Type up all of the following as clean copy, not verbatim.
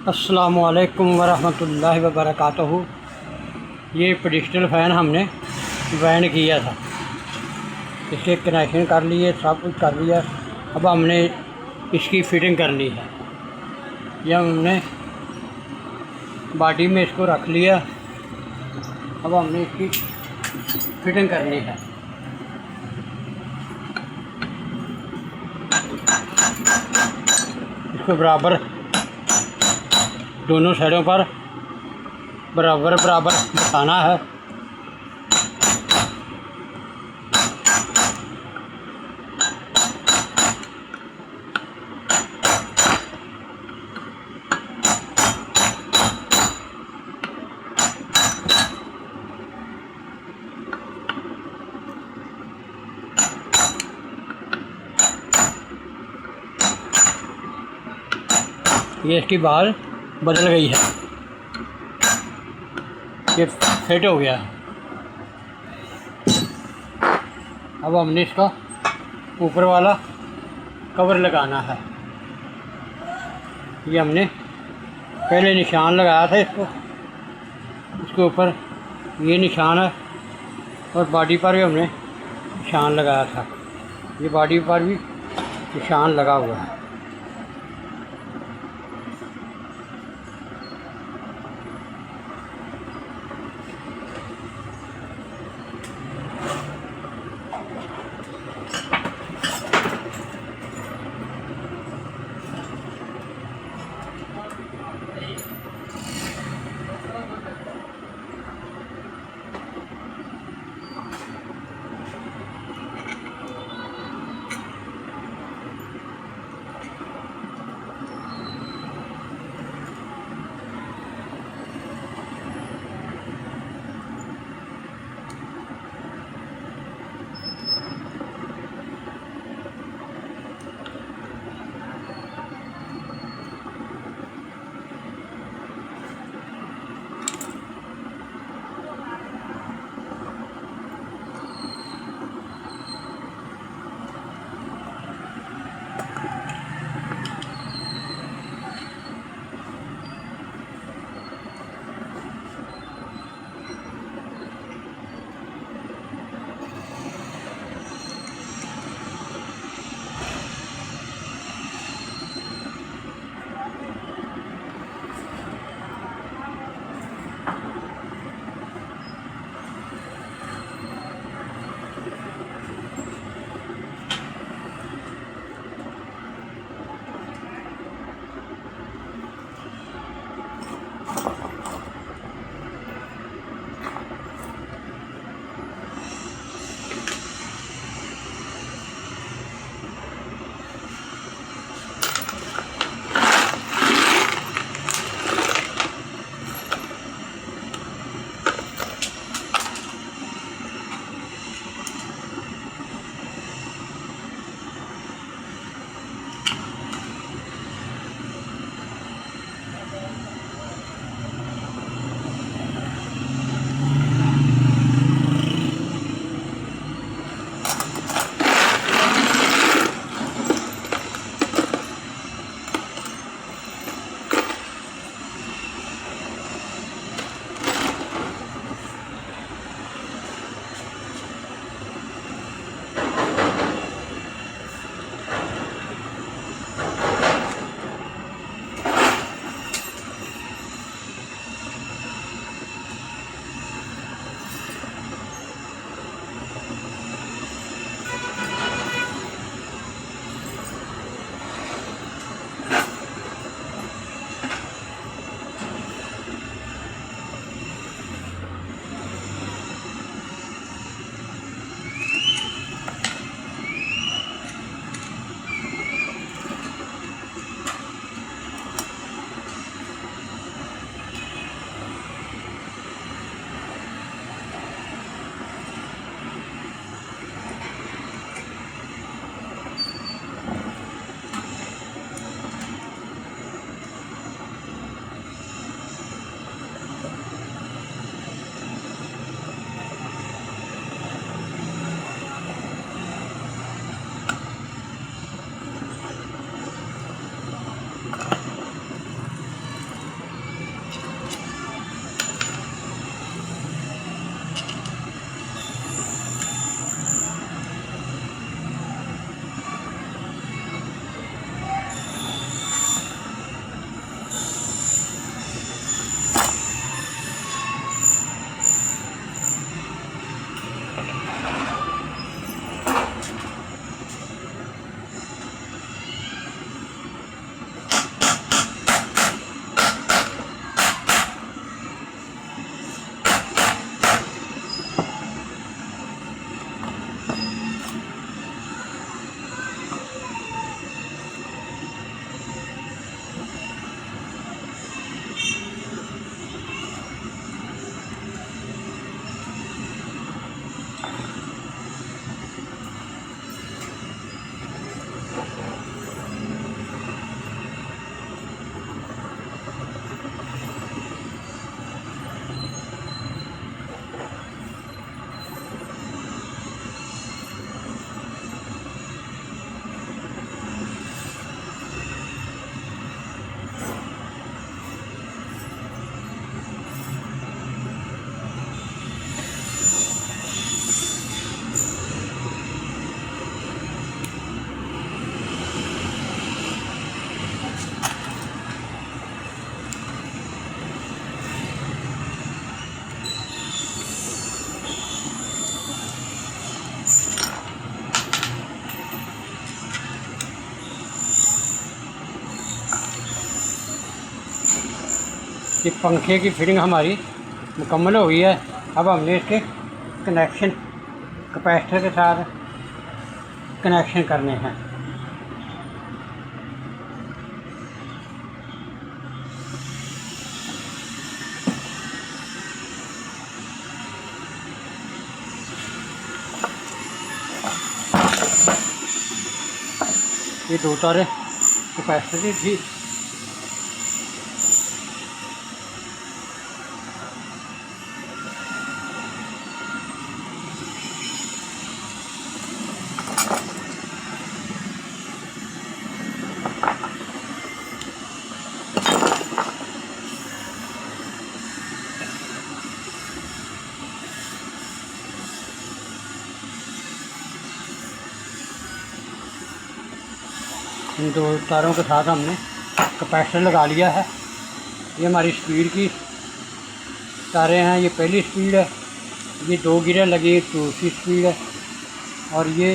अस्सलामुअलैकुम वरहमतुल्लाहि वबरकातुहू। ये पेडिस्टल फ़ैन हमने बैंड किया था, इसके कनेक्शन कर लिए, सब कुछ कर लिया। अब हमने इसकी फ़िटिंग करनी है। यह हमने बॉडी में इसको रख लिया। अब हमने इसकी फ़िटिंग करनी है। इसको बराबर दोनों साइडों पर बराबर बताना है। ये इसकी बाल बदल गई है, ये फिट हो गया। अब हमने इसका ऊपर वाला कवर लगाना है। ये हमने पहले निशान लगाया था इसके ऊपर ये निशान है, और बॉडी पर भी हमने निशान लगाया था। ये बॉडी पर भी निशान लगा हुआ है। कि पंखे की फिटिंग हमारी मुकम्मल हो गई है। अब हमने इसके कनेक्शन कैपेसिटर के साथ कनेक्शन करने हैं। ये 2 तारें कैपेसिटर की थी। इन 2 तारों के साथ हमने कैपेसिटर लगा लिया है। ये हमारी स्पीड की तारें हैं। ये पहली स्पीड है, ये 2 गियर लगी, दूसरी स्पीड है, और ये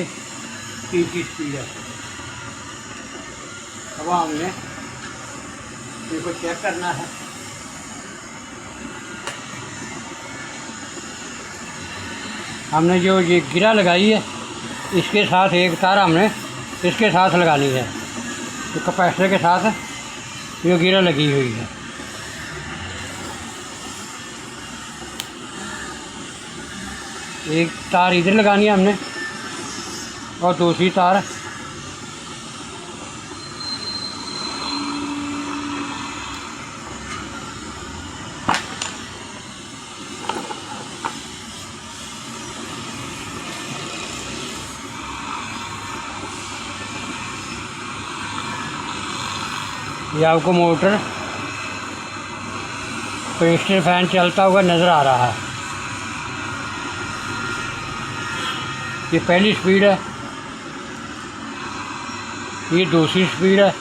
तीसरी स्पीड है। अब हमने इनको चेक करना है। हमने जो ये गिरा लगाई है, इसके साथ एक तार हमने इसके साथ लगानी है। तो कैपेसिटर के साथ ये गिरा लगी हुई है। एक तार इधर लगानी है हमने, और दूसरी तार ये आपको मोटर पेडस्टल फैन चलता हुआ नज़र आ रहा है। ये पहली स्पीड है, ये दूसरी स्पीड है,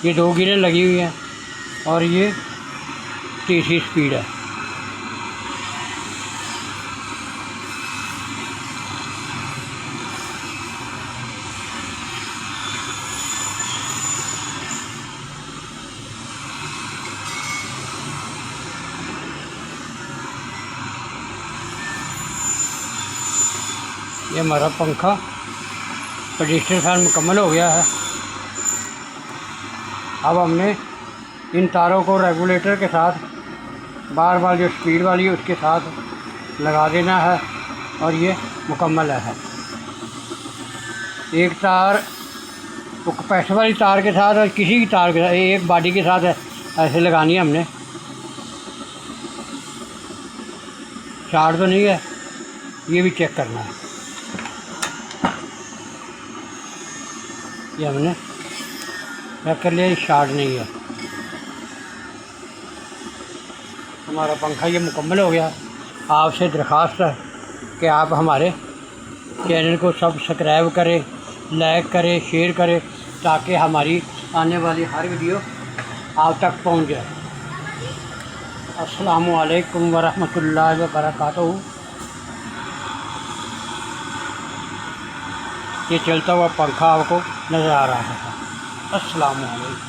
ये 2 गियरें लगी हुई हैं, और ये तीसरी स्पीड है। ये हमारा पंखा पेडस्टल फैन मुकम्मल हो गया है। अब हमने इन तारों को रेगुलेटर के साथ बार बार जो स्पीड वाली है उसके साथ लगा देना है, और ये मुकम्मल है। एक तार वो कैपेसिटर वाली तार के साथ और किसी की तार के साथ, एक बॉडी के साथ ऐसे लगानी है हमने। शॉर्ट तो नहीं है, ये भी चेक करना है। ये हमने चेक कर लिया, ये शॉर्ट नहीं है। हमारा पंखा ये मुकम्मल हो गया। आपसे दरख्वास्त है कि आप हमारे चैनल को सब्सक्राइब करें, लाइक करें, शेयर करें, ताकि हमारी आने वाली हर वीडियो आप तक पहुंच जाए। अस्सलामु अलैकुम वरहमतुल्लाहि वबरकातुहू। ये चलता हुआ पंखा आपको नज़र आ रहा है। अस्सलामु अलैकुम।